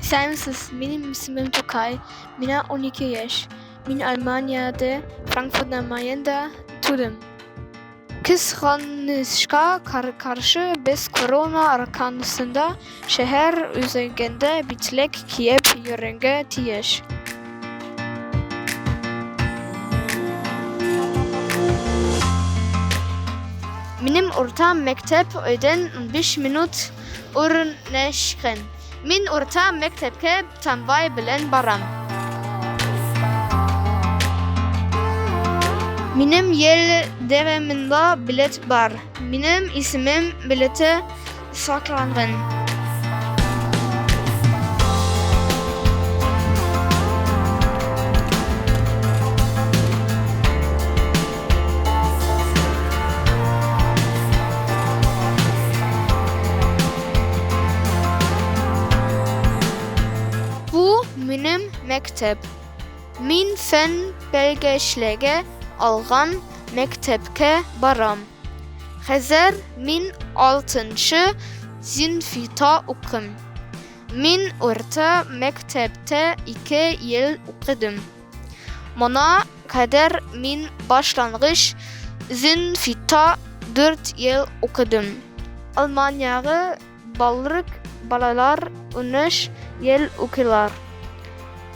Sensiz, benim ismim Tokay. Mina 12 yaş. Min Almanya'da Frankfurt am Main'da tudum. Kıskançlığa karşı biz korona arkanısında şehir üzerinde bitlek kiyip yörünge tiyeş. Benim orta mektep öden 15 minut urneşken. Min orta mektepke tamvay bilen baram. Benim yel devamında bilet var. Benim ismim bilete saklangan. Bu benim mektep. Min fen belgeçlege algan mektepke baram. Hazır min 6. sınıfta okum. Min orta mektepte 2 yıl okudum. Bana kadar min başlangıç sınıfta 4 yıl okudum. Almanya'da balalar 13 yıl okuyorlar.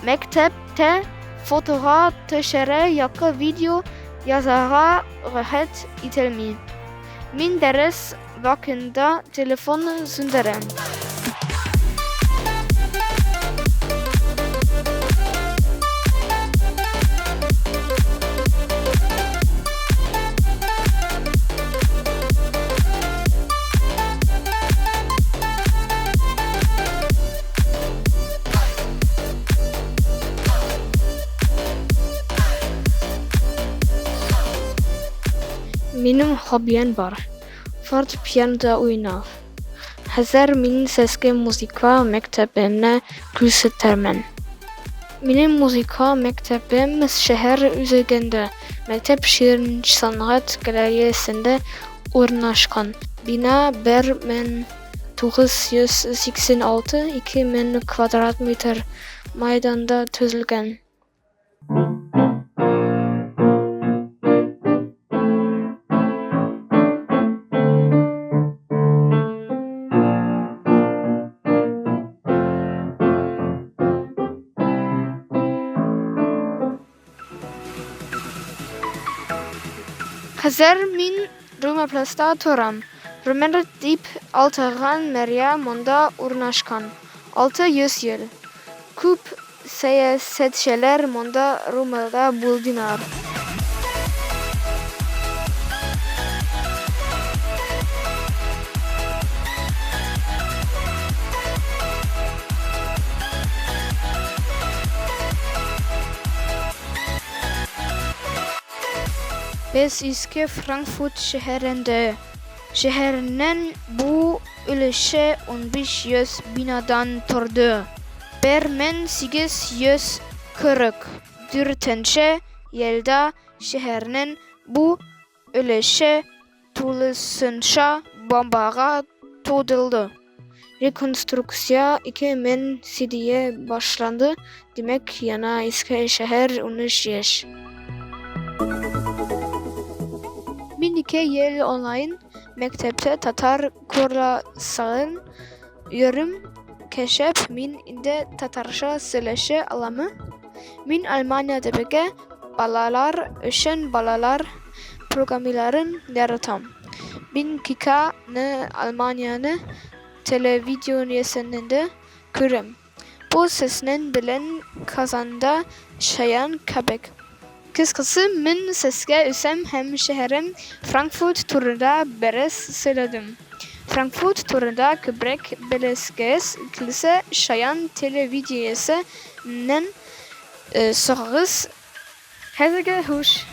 Mektepte fotoğraf taşıra yakı video yazara rahat itilmi. Min ders vaktinde telefon söndürem. Benim hobim var. Fortepianoda oynav. Hazır min seske musika mektebine göstermen. Benim musika mektebim şehir üzerinde. Mektep Şirin Sanat Galerisi'nde ornaşkan. Bina 1986 2000 kvadratmetre maydanda tüzülgen. Hazır min Roma Plasta Toram. Romer dip Altaran Maria Monda Urnaşkan. 600 yıl. Kup seyasetçiler Monda Roma'da buldular. Biz eski Frankfurt şehrinde. Şehrin bu ülke 1500 binadan turdu. 1844 yılda şehrin bu ülke tuğlasınca bombaga tutuldu. Rekonstrüksiya 2007'ye başlandı. Demek yana eski şehir 13 yaş. 12 yıl online mektepte Tatar kurasın yorum keşif min inde Tatarca söyleşi alamı. Min Almanya'da bege balalar için balalar programların yaratam. Bin kika-nı Almanya'nı televizyonunda görüm. Bu sesinin bilen kazanda şayan kabek. Kıskası min seske üsem hem şehrim Frankfurt turunda beres söyledim. Frankfurt turunda kübrek beleskes kilise şayan televizyesi nen sorguz. Hezege huş.